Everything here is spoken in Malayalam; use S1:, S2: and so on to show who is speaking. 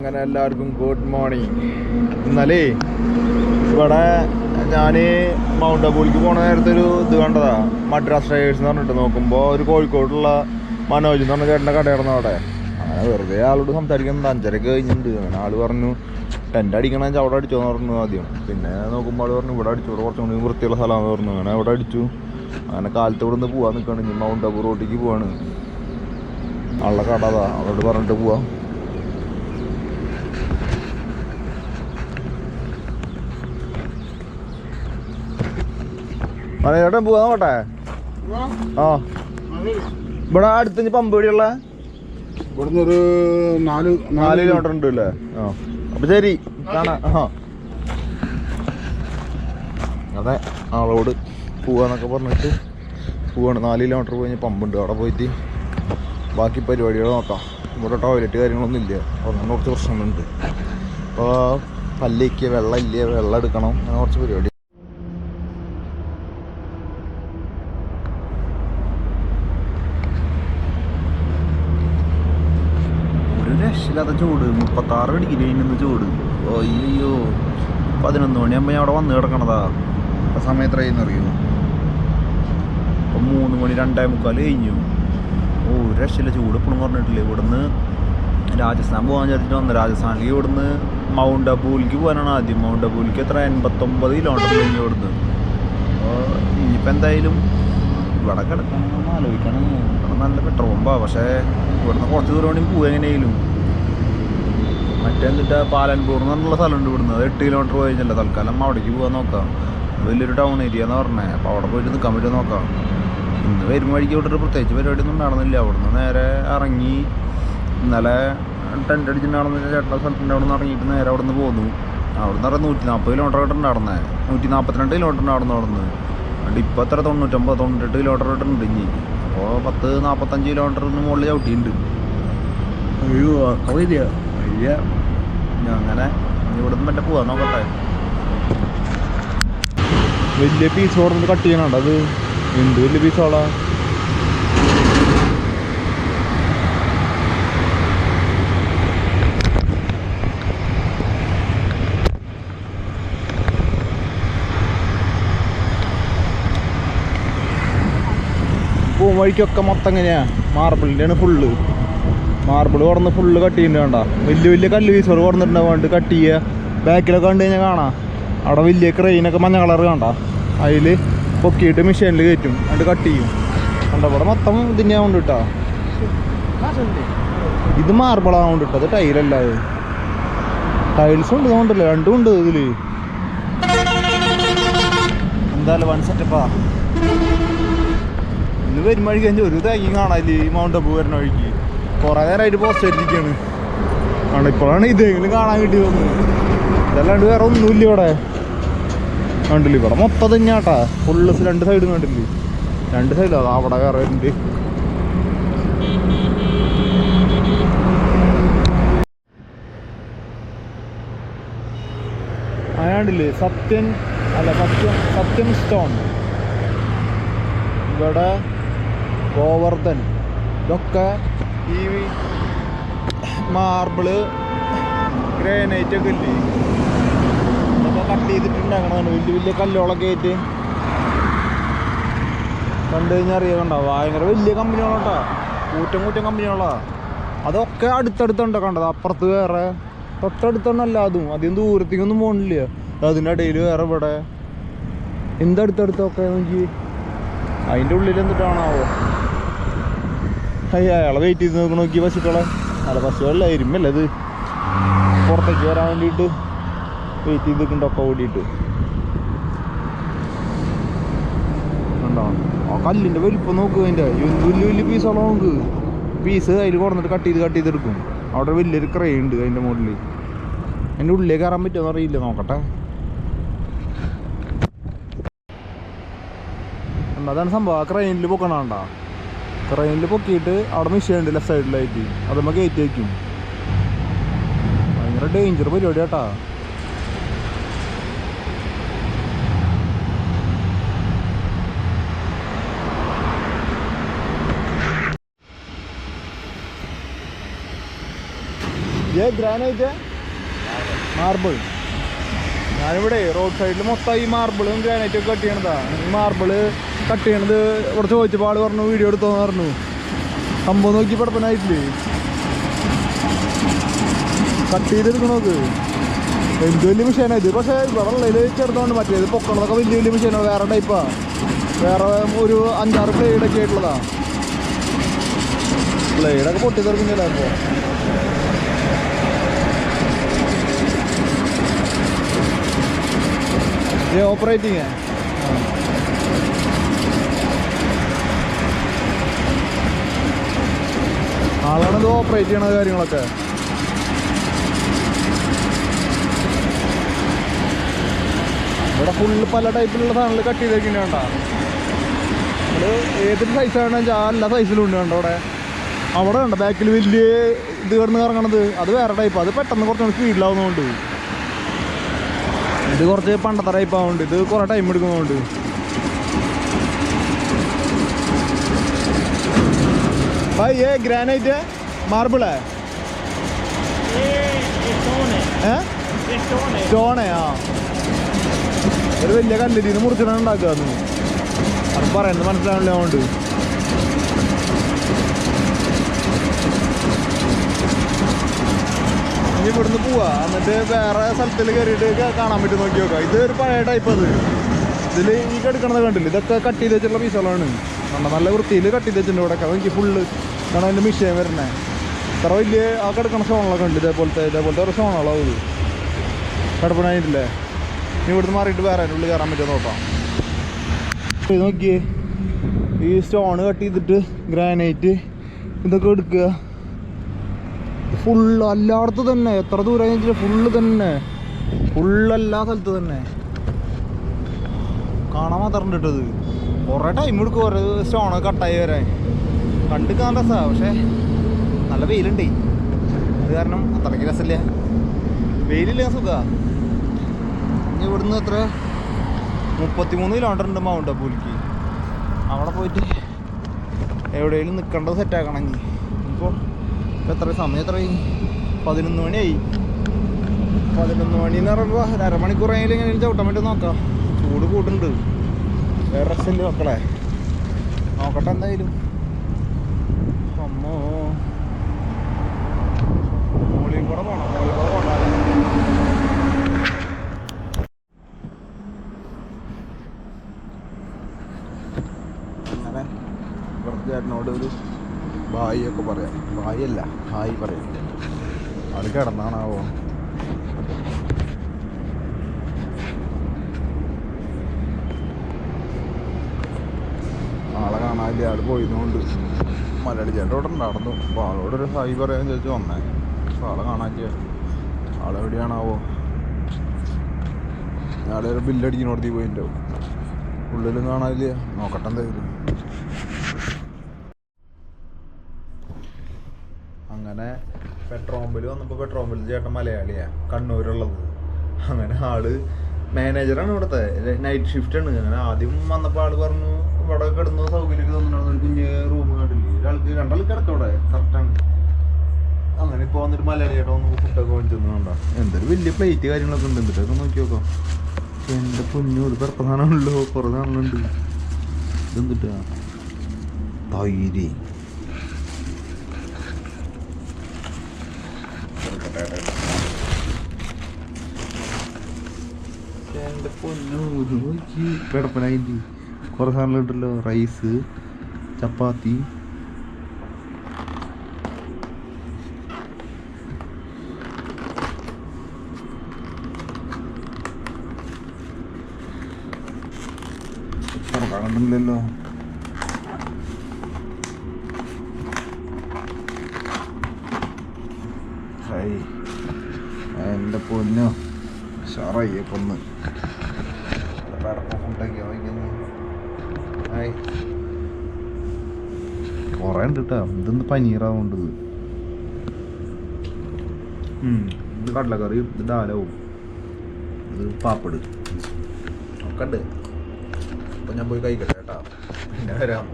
S1: അങ്ങനെ എല്ലാവർക്കും ഗുഡ് മോർണിംഗ്. ഇന്നലെ ഇവിടെ ഞാൻ മൗണ്ട് അബൂലേക്ക് പോണ നേരത്തെ ഒരു ഇത് കണ്ടതാ, മദ്രാസ് ഡ്രൈവേഴ്സ് എന്ന് പറഞ്ഞിട്ട്. നോക്കുമ്പോൾ ഒരു കോഴിക്കോടുള്ള മനോജ് എന്ന് പറഞ്ഞ ചേട്ടൻ്റെ കടയായിരുന്നു അവിടെ. അങ്ങനെ വെറുതെ ആളോട് സംസാരിക്കുന്നത് 5:30 കഴിഞ്ഞിട്ടുണ്ട്. അങ്ങനെ ആൾ പറഞ്ഞു ടെൻ്റ് അടിക്കണമെന്ന് അവിടെ അടിച്ചോന്ന് പറഞ്ഞു ആദ്യം. പിന്നെ നോക്കുമ്പോൾ ആൾ പറഞ്ഞു ഇവിടെ അടിച്ചു, ഇവിടെ കുറച്ചും കൂടി വൃത്തിയുള്ള സ്ഥലമാണെന്ന് പറഞ്ഞു. അങ്ങനെ അവിടെ അടിച്ചു. അങ്ങനെ കാലത്ത് ഇവിടെ നിന്ന് പോകാൻ നിൽക്കുകയാണ്. ഇനി മൗണ്ട് അബൂ റോട്ടിലേക്ക് പോവാണ്. ആളുടെ കട അതാ, അവരോട് പറഞ്ഞിട്ട് പോവാം. ചേട്ടൻ പോവാ നോട്ടെ. ആ ഇവിടെ അടുത്ത് പമ്പ് എവിടെയുള്ള
S2: ഇവിടുന്ന് ഒരു 4
S1: കിലോമീറ്റർ ഉണ്ട് അല്ലേ? ആ അപ്പൊ ശരി കാണാ. ആ അതെ, ആളോട് പോവാന്നൊക്കെ പറഞ്ഞിട്ട് പോവാണ്. 4 കിലോമീറ്റർ പോയി പമ്പുണ്ട്, അവിടെ പോയിട്ട് ബാക്കി പരിപാടികൾ നോക്കാം. ഇവിടെ ടോയ്ലറ്റ് കാര്യങ്ങളൊന്നും ഇല്ല, അങ്ങനെ കുറച്ച് പ്രശ്നങ്ങളുണ്ട്. അപ്പോൾ പല്ലിക്ക് വെള്ളം ഇല്ല, വെള്ളം എടുക്കണം, അങ്ങനെ കുറച്ച് പരിപാടി. രക്ഷയില്ലാത്ത ചൂട്, 36 ഡിഗ്രി കഴിഞ്ഞ ചൂട്. അയ്യോ 11 മണിയാകുമ്പോൾ ഞാൻ അവിടെ വന്ന് കിടക്കണതാ. അപ്പം സമയം എത്രയെന്ന് അറിയോ? ഇപ്പം 3 മണി 2:45 കഴിഞ്ഞു. രക്ഷയില്ല, ചൂട് ഇപ്പോഴും പറഞ്ഞിട്ടില്ലേ. ഇവിടുന്ന് രാജസ്ഥാൻ പോകാൻ വിചാരിച്ചിട്ട് വന്നത്. രാജസ്ഥാനിലേക്ക് ഇവിടുന്ന് മൗണ്ട് അബൂലേക്ക് പോകാനാണ് ആദ്യം. മൗണ്ട് അബൂലേക്ക് എത്ര 89 കിലോമീറ്റർ കഴിഞ്ഞു ഇവിടുന്ന്. അപ്പോൾ ഇനിയിപ്പോൾ എന്തായാലും ഇവിടെ കിടക്കണമെന്ന് ആലോചിക്കണം. ഇവിടെ നല്ല പെട്രോൾ പമ്പാണ്, പക്ഷേ ഇവിടുന്ന് കുറച്ച് ദൂരം വേണമെങ്കിൽ പോകുക എങ്ങനെയായാലും. മറ്റേ പാലൻപൂർ എന്ന് പറഞ്ഞുള്ള സ്ഥലമുണ്ട് ഇവിടുന്ന്, അത് 8 കിലോമീറ്റർ പോയി കഴിഞ്ഞല്ല. തൽക്കാലം അവിടേക്ക് പോകാൻ നോക്കാം. വലിയൊരു ടൗൺ ഏരിയ എന്ന് പറഞ്ഞത്. അപ്പോൾ അവിടെ പോയിട്ട് നിൽക്കാൻ പറ്റുമോ നോക്കാം. ഇന്ന് വരുമ്പോൾ വഴിക്ക് ഇവിടെ ഒരു പ്രത്യേകിച്ച് പരിപാടിയൊന്നും നടന്നില്ല. അവിടുന്ന് നേരെ ഇറങ്ങി. ഇന്നലെ ടെൻ്റ് അടിച്ചിട്ടുണ്ടാവുന്ന ചേട്ടൻ്റെ സ്ഥലത്തിൻ്റെ അവിടെ നിന്ന് ഇറങ്ങിയിട്ട് നേരെ അവിടെ നിന്ന് പോന്നു. അവിടെ നിന്ന് പറഞ്ഞാൽ 140 കിലോമീറ്റർ ആയിട്ട് നടന്നത്. 142 കിലോമീറ്റർ നടന്നു അവിടെ നിന്ന്. അതുകൊണ്ട് ഇപ്പോൾ എത്ര 99-98 കിലോമീറ്റർ ആയിട്ടുണ്ട് ഇനി. അപ്പോൾ 10-45 കിലോമീറ്ററിന് മുകളിൽ ചവിട്ടിയിട്ടുണ്ട്.
S2: അയ്യോ കവിത അയ്യ.
S1: അങ്ങനെ ഇവിടെ നിന്ന് മറ്റേ പോവാൻ നോക്കട്ടെ. വലിയ പീസ് ഓർന്ന് കട്ട് ചെയ്യണുണ്ട്. അത് എന്ത് വലിയ പീസോളാ. വഴിക്കൊക്കെ മൊത്തം എങ്ങനെയാ മാർബിളിൻ്റെയാണ് ഫുള്ള്. മാർബിൾ കുറന്ന് ഫുള്ള് കട്ട് ചെയ്യുന്നുണ്ട്. വേണ്ട വലിയ വലിയ കല്ല് പീസുകൾ കുറന്നിട്ടുണ്ടാവും, വേണ്ട കട്ട് ചെയ്യുക. ബാക്കിലൊക്കെ കണ്ടു കഴിഞ്ഞാൽ കാണാം അവിടെ വലിയ ക്രെയിനൊക്കെ മഞ്ഞ കളർ കണ്ട, അതിൽ പൊക്കിയിട്ട് മെഷീനിൽ കയറ്റും, എന്നിട്ട് കട്ട് ചെയ്യും. കണ്ട ഇവിടെ മൊത്തം ഇതിനാവുണ്ട് കേട്ടോ. ഇത് മാർബിളാവുണ്ട് കേട്ടോ, അത് ടൈലല്ല. അത് ടൈൽസും ഉണ്ട്, അതുകൊണ്ടല്ലേ രണ്ടും ഉണ്ട് ഇതിൽ. എന്തായാലും വൺ സെറ്റപ്പാ. ഇന്ന് വരുന്ന വഴിക്ക് കഴിഞ്ഞാൽ ഒരു തേങ്ങയും കാണാനില്ല. ഈ മൗണ്ട് അബൂ വരുന്ന വഴിക്ക് കുറേ നേരമായിട്ട് പോസ്റ്റ് ചെയ്തിരിക്കുകയാണ്. ആണ് ഇപ്പോഴാണ് ഇതെങ്കിലും കാണാൻ കിട്ടി തോന്നുന്നു. ഇതല്ലാണ്ട് വേറെ ഒന്നുമില്ല ഇവിടെ. കണ്ടില്ല ഇവിടെ മൊത്തം തന്നെയാട്ടാ ഫുള്ള്. 2 സൈഡും കണ്ടില്ലേ, 2 സൈഡും. അത് അവിടെ വേറെ ഉണ്ട്. അയാണ്ടില്ലേ സത്യം സ്റ്റോൺ, ഇവിടെ ഗോവർദ്ധൻ. ഇതൊക്കെ ഈ മാർബിള് ഗ്രാനൈറ്റ് ഒക്കെ ഇല്ലേ, ഇതൊക്കെ കട്ട് ചെയ്തിട്ടുണ്ടാകണതാണ്. വലിയ വലിയ കല്ലുകളൊക്കെ ആയിട്ട് കണ്ടു കഴിഞ്ഞാൽ അറിയാം. ഭയങ്കര വലിയ കമ്പനികളാട്ടാ, കൂറ്റം കമ്പനികളാ. അതൊക്കെ അടുത്തടുത്തുണ്ടോ കണ്ടത്. അപ്പുറത്ത് വേറെ, തൊട്ടടുത്തൊന്നല്ല അതും, അധികം ദൂരത്തേക്കൊന്നും പോകണില്ല. അതിൻ്റെ ഇടയിൽ വേറെ. ഇവിടെ എന്തടുത്തടുത്തൊക്കെ നോക്കി. അതിൻ്റെ ഉള്ളിൽ എന്നിട്ടാണാവോ അയാളെ വെയിറ്റ് ചെയ്ത് നോക്കി പശുക്കളെ. അല്ല പശുക്കളല്ല, ഇരുമ്പല്ല ഇത്. പുറത്തേക്ക് വരാൻ വേണ്ടിയിട്ട് വെയിറ്റ് ചെയ്ത് നിൽക്കുന്നുണ്ടൊക്കെ ഓടിയിട്ട്. ഉണ്ടോ ആ കല്ലിൻ്റെ വലിപ്പം നോക്കുക. അതിൻ്റെ വലിയ വലിയ പീസോളം നോക്ക്. പീസ് അതിൽ കുറഞ്ഞിട്ട് കട്ട് ചെയ്തെടുക്കും. അവിടെ വലിയൊരു ക്രെയിൻ ഉണ്ട് അതിൻ്റെ മുകളിൽ. അതിൻ്റെ ഉള്ളിലേക്ക് കയറാൻ പറ്റുമോ അറിയില്ല, നോക്കട്ടെ. അതാണ് സംഭവം. ആ ക്രെയിനിൽ പൊക്കണണ്ട. ക്രെയിനിൽ പൊക്കിയിട്ട് അവിടെ മെഷീൻ ഉണ്ട് ലെഫ്റ്റ് സൈഡിലായിട്ട്, അതുമ്പോൾ കയറ്റി വയ്ക്കും. ഭയങ്കര ഡേഞ്ചർ പരിപാടി കേട്ടാ. Granite marble. ഞാനിവിടെ റോഡ് സൈഡിൽ മൊത്തം ഈ മാർബിളും ഗ്രാനൈറ്റും കട്ട് ചെയ്യണതാണ്. ഈ മാർബിള് കട്ട് ചെയ്യണത് ഇവിടെ ചോദിച്ചപ്പോൾ ആൾ പറഞ്ഞു വീഡിയോ എടുത്തോന്ന് പറഞ്ഞു. സംഭവം നോക്കി പടപ്പനായിട്ടില്ലേ കട്ട് ചെയ്തെടുക്കണത്. എന്ത് വലിയ മെഷീനാണ് ഇത്. പക്ഷേ ഇവിടെ ഉള്ളതിൽ ചെറുതുകൊണ്ട് മറ്റേത് പൊക്കണതൊക്കെ വലിയ വലിയ മെഷീനാണ്. വേറെ ടൈപ്പാണ്. വേറെ ഒരു 5-6 ബ്ലേഡൊക്കെ ആയിട്ടുള്ളതാണ്. ബ്ലേഡൊക്കെ പൊട്ടി തെറിക്കുന്നില്ല ഇപ്പോൾ. ഓപ്പറേറ്റിങ് ആളാണിത് ഓപ്പറേറ്റ് ചെയ്യണ കാര്യങ്ങളൊക്കെ. ഇവിടെ ഫുള്ള് പല ടൈപ്പിലുള്ള സാധനങ്ങൾ കട്ട് ചെയ്തേക്കുന്ന വേണ്ട. നമ്മൾ ഏതൊരു സൈസാണെന്ന് വെച്ചാൽ എല്ലാ സൈസിലും ഉണ്ട് കണ്ടോ. അവിടെ കണ്ട ബാക്കിൽ വലിയ ഇത് കിടന്ന് കറങ്ങണത് അത് വേറെ ടൈപ്പ്. അത് പെട്ടെന്ന് കുറച്ചുകൂടി സ്പീഡിലാവുന്നതുകൊണ്ട്. ഇത് കുറച്ച് പണ്ടത്തെ ടൈപ്പ് ആവുന്നുണ്ട്. ഇത് കുറേ ടൈം എടുക്കുന്നതുകൊണ്ട്. भाई ये ग्रेनाइट है मार्बल है സ്റ്റോൺ ആ ഒരു വലിയ കല്ലിൽ നിന്ന് മുറിച്ചിട്ടാണ് ഉണ്ടാക്കുക. അത് പറയുന്നത് മനസ്സിലാവില്ല. അതുകൊണ്ട് ഇനി ഇവിടുന്ന് പോവാ. എന്നിട്ട് വേറെ സ്ഥലത്തിൽ കയറിയിട്ട് കാണാൻ പറ്റും. നോക്കി നോക്കാം. ഇത് ഒരു പഴയ ടൈപ്പ്. അത് ഇതിൽ ഈ കെടുക്കണത് കണ്ടില്ല. ഇതൊക്കെ കട്ട് ചെയ്ത് വെച്ചിട്ടുള്ള പീസുകളാണ്. നല്ല വൃത്തിയിൽ കട്ട് ചെയ്ത് വെച്ചിട്ടുണ്ട്. ഇവിടെ എനിക്ക് ഫുള്ള് ഇതാണ് അതിൻ്റെ മിഷീൻ വരുന്നത്. ഇത്ര വലിയ ആ കിടക്കണ സ്റ്റോണുകളൊക്കെ ഉണ്ട്. ഇതേപോലത്തെ ഒരു സ്റ്റോണുകളാവും ഇത്. കിടപ്പണായിട്ടില്ലേ. ഇനി ഇവിടുന്ന് മാറിയിട്ട് വേറെ അതിൻ്റെ ഉള്ളിൽ കയറാൻ പറ്റുമോ നോക്കാം. നോക്കിയേ ഈ സ്റ്റോണ് കട്ട് ചെയ്തിട്ട് ഗ്രാനൈറ്റ് ഇതൊക്കെ എടുക്കുക. ഫുള്ള് എല്ലായിടത്തും തന്നെ. എത്ര ദൂരം വെച്ചിട്ട് ഫുള്ള് തന്നെ. ഫുള്ളെല്ലാ സ്ഥലത്തും തന്നെ കാണാൻ മാത്രം ഇട്ടത്. കുറേ ടൈം എടുക്കും ഓരോ സ്റ്റോണ് കട്ടായി വരാൻ. കണ്ട് കാണാൻ രസമാണ്. പക്ഷേ നല്ല വെയിലുണ്ടേ. അത് കാരണം അത്രയ്ക്ക് രസമില്ല. വെയിലില്ല സുഖമാണ്. ഇനി ഇവിടുന്ന് എത്ര 33 കിലോമീറ്റർ ഉണ്ട് മൗണ്ട് അബൂലേക്ക്. അവിടെ പോയിട്ട് എവിടെയെങ്കിലും നിൽക്കേണ്ടത് സെറ്റാക്കണമെങ്കിൽ ഇപ്പോൾ എത്ര സമയം എത്രയായി? 11 മണിയായി. 11 മണിന്ന് പറയുമ്പോൾ അരമണിക്കൂറായാലും എങ്ങനെയും ചവിട്ടാൻ വേണ്ടി നോക്കാം. ചൂട് കൂടുന്നുണ്ട്. വേറെ രസമില്ല മക്കളെ. നോക്കട്ടെ എന്തായാലും. അമ്മോ മോളിൽ കൂടെ പോകണം. മോളിൽ കൂടെ പോകണം. അങ്ങനെ ഇവിടുത്തെ ചേട്ടനോട് ഒരു ബായി ഒക്കെ പറയാം. ബായി അല്ല ഹായ് പറയാം. അത് കിടന്നാണാവോ. ആളെ കാണാനില്ല. ആൾ പോയതുകൊണ്ട് മലയാളി ചേട്ടൻ ഇവിടെ നടന്നു. അപ്പോൾ ആളോടൊരു ഹായ് പറയാൻ ചോദിച്ചു വന്നേ. അപ്പോൾ ആളെ കാണാനില്ല. ആളെവിടെയാണാവോ. ആളെ ഒരു ബില്ലടിക്കുന്നോടത്തി പോയിണ്ടാവും. ഉള്ളിലും കാണാനില്ല. നോക്കട്ടെ എന്തായാലും. അങ്ങനെ പെട്രോൾ പമ്പിൽ വന്നപ്പോൾ പെട്രോൾ പമ്പിൽ ചേട്ടൻ മലയാളിയാണ്, കണ്ണൂരുള്ളത്. അങ്ങനെ ആള് മാനേജറാണ് ഇവിടുത്തെ. നൈറ്റ് ഷിഫ്റ്റാണ്. അങ്ങനെ ആദ്യം വന്നപ്പോൾ ആള് പറഞ്ഞു ഇവിടെ കിടന്ന സൗകര്യമൊക്കെ തന്നിട്ടാണ്. ഒരു കുഞ്ഞ് റൂം കണ്ടില്ലേ. ഒരാൾക്ക് 2 ആൾ കിടക്കാം ഇവിടെ. കറക്റ്റാണ്. അങ്ങനെ ഇപ്പോൾ വന്നിട്ട് മലയാളി ചേട്ടൻ വന്ന് ഫുഡൊക്കെ വാങ്ങിച്ചൊന്നും വേണ്ട. എന്തൊരു വലിയ പ്ലേറ്റ് കാര്യങ്ങളൊക്കെ ഉണ്ട്. എന്നിട്ടൊക്കെ നോക്കി നോക്കാം. എൻ്റെ പൊന്നു ഇത് പെരത്ത സാധനമാണല്ലോ. കുറേ സാധനങ്ങളുണ്ട്. ഇതെന്തിട്ടാ തൈര്. എൻ്റെ പൊന്നു നോക്കി കിടപ്പനായിട്ട് കുറേ സാധനങ്ങൾ ഉണ്ടല്ലോ. റൈസ്, ചപ്പാത്തി, കാണുന്നില്ലല്ലോ. എൻ്റെ പൊന്നു ഷറായി കൊന്ന് ഫുഡൊക്കെ വാങ്ങിക്കുന്നു. കുറേ ഉണ്ട് കേട്ടോ. ഇതൊന്ന് പനീറാവുണ്ടത്. ഇത് കടലക്കറി, ഇത് ഡാലാവും, ഇത് പാപ്പട് ഒക്കെ ഉണ്ട്. അപ്പം ഞാൻ പോയി കഴിക്കട്ടെ കേട്ടോ. പിന്നെ വരാം.